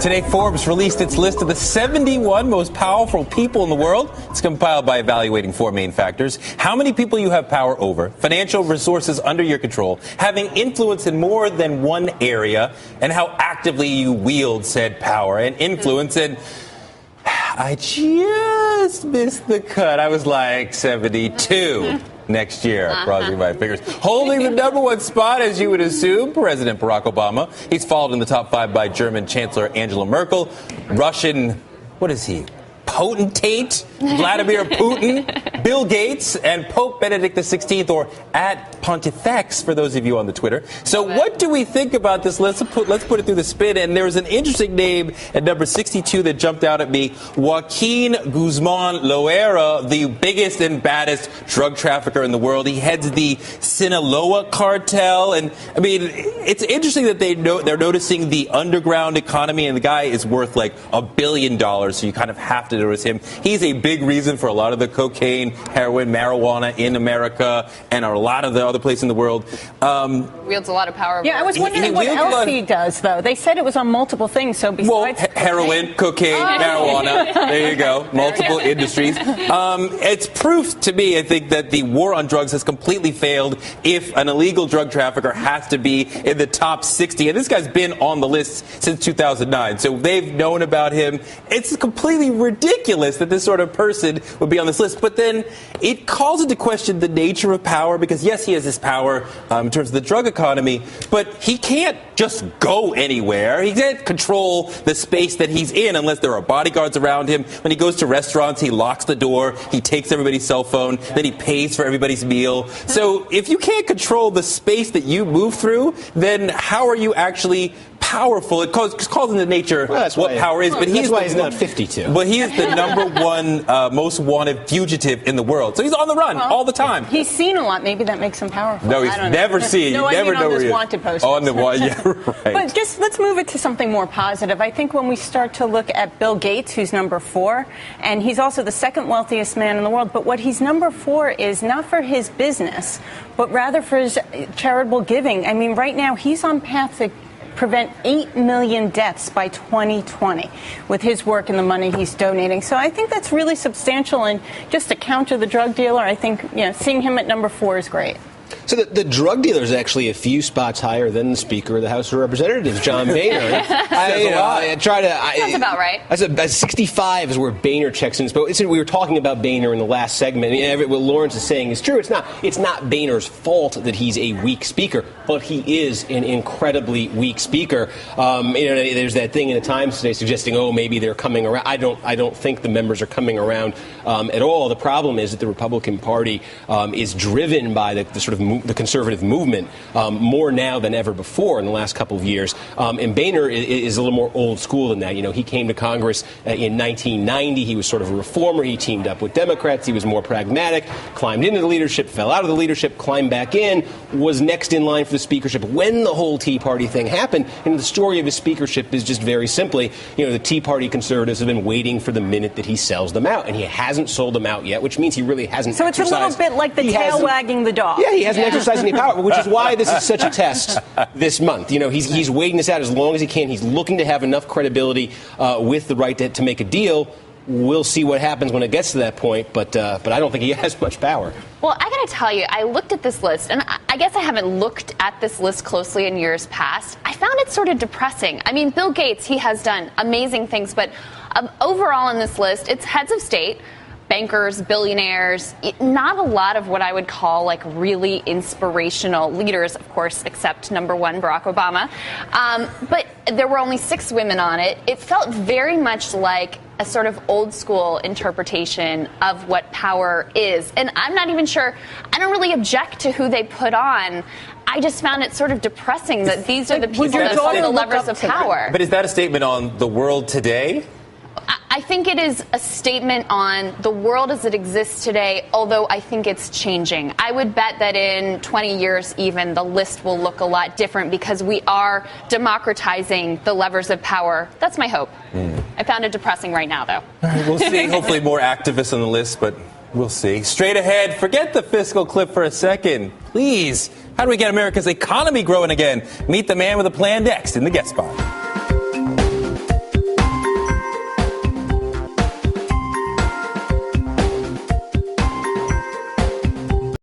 Today, Forbes released its list of the 71 most powerful people in the world. It's compiled by evaluating four main factors: how many people you have power over, financial resources under your control, having influence in more than one area, and how actively you wield said power and influence. And I just missed the cut. I was like 72. Next year, crossing my fingers. Holding the number one spot, as you would assume, President Barack Obama. He's followed in the top five by German Chancellor Angela Merkel, Russian, what is he, potentate, Vladimir Putin, Bill Gates, and Pope Benedict XVI, or at Pontifex, for those of you on the Twitter. So what do we think about this list? Let's put it through the spin. And there was an interesting name at number 62 that jumped out at me. Joaquin Guzman Loera, the biggest and baddest drug trafficker in the world. He heads the Sinaloa cartel. And, I mean, it's interesting that they're noticing the underground economy, and the guy is worth like $1 billion, so you kind of have to notice him. He's a big reason for a lot of the cocaine, heroin, marijuana in America and a lot of the other places in the world. Wields a lot of power. Yeah, I was wondering what else he does, though. They said it was on multiple things, so besides... Well, heroin, cocaine, marijuana, there you go, multiple industries. It's proof to me, I think, that the war on drugs has completely failed if an illegal drug trafficker has to be in the top 60. And this guy's been on the list since 2009, so they've known about him. It's completely ridiculous that this sort of person would be on this list. But then it calls into question the nature of power, because yes, he has this power in terms of the drug economy, but he can't just go anywhere. He can't control the space that he's in unless there are bodyguards around him. When he goes to restaurants, he locks the door, he takes everybody's cell phone, then he pays for everybody's meal. So if you can't control the space that you move through, then how are you actually powerful? It calls into nature what power is. But he's not 52. But he is the number one most wanted fugitive in in the world. So he's on the run all the time. He's seen a lot. Maybe that makes him powerful. No, he's never seen. No, you never know where he is. Wanted posters. On the one, yeah, right. But just let's move it to something more positive. I think when we start to look at Bill Gates, who's number 4, and he's also the second wealthiest man in the world, but what he's number 4 is not for his business, but rather for his charitable giving. I mean, right now he's on path to prevent 8 million deaths by 2020 with his work and the money he's donating. So I think that's really substantial. And just to counter the drug dealer, I think seeing him at number 4 is great. So the drug dealer is actually a few spots higher than the Speaker of the House of Representatives, John Boehner. Sounds about right. I said 65 is where Boehner checks in. But we were talking about Boehner in the last segment. What Lawrence is saying is true. It's not Boehner's fault that he's a weak speaker, but he is an incredibly weak speaker. There's that thing in the Times today suggesting, maybe they're coming around. I don't think the members are coming around at all. The problem is that the Republican Party is driven by the sort of the conservative movement more now than ever before in the last couple of years. And Boehner is a little more old school than that. He came to Congress in 1990. He was sort of a reformer. He teamed up with Democrats. He was more pragmatic, climbed into the leadership, fell out of the leadership, climbed back in, was next in line for the speakership when the whole Tea Party thing happened. And the story of his speakership is just very simply, the Tea Party conservatives have been waiting for the minute that he sells them out. And he hasn't sold them out yet, which means he really hasn't So it's a little bit like the tail wagging the dog. Yeah, he hasn't exercised any power, which is why this is such a test this month. He's waiting this out as long as he can. He's looking to have enough credibility with the right to make a deal. We'll see what happens when it gets to that point, but I don't think he has much power. Well, I got to tell you, I looked at this list, and I guess I haven't looked at this list closely in years past. I found it sort of depressing. I mean, Bill Gates, he has done amazing things, but overall in this list, it's heads of state, bankers, billionaires, not a lot of what I would call like really inspirational leaders, of course, except number 1, Barack Obama. But there were only 6 women on it. It felt very much like a sort of old school interpretation of what power is. And I'm not even sure, I don't really object to who they put on. I just found it sort of depressing that these are the people that hold the levers of power. But is that a statement on the world today? I think it is a statement on the world as it exists today, although I think it's changing. I would bet that in 20 years even, the list will look a lot different because we are democratizing the levers of power. That's my hope. I found it depressing right now, though. We'll see. Hopefully more activists on the list, but We'll see. Straight ahead, forget the fiscal clip for a second. Please, how do we get America's economy growing again? Meet the man with a plan next in the guest spot.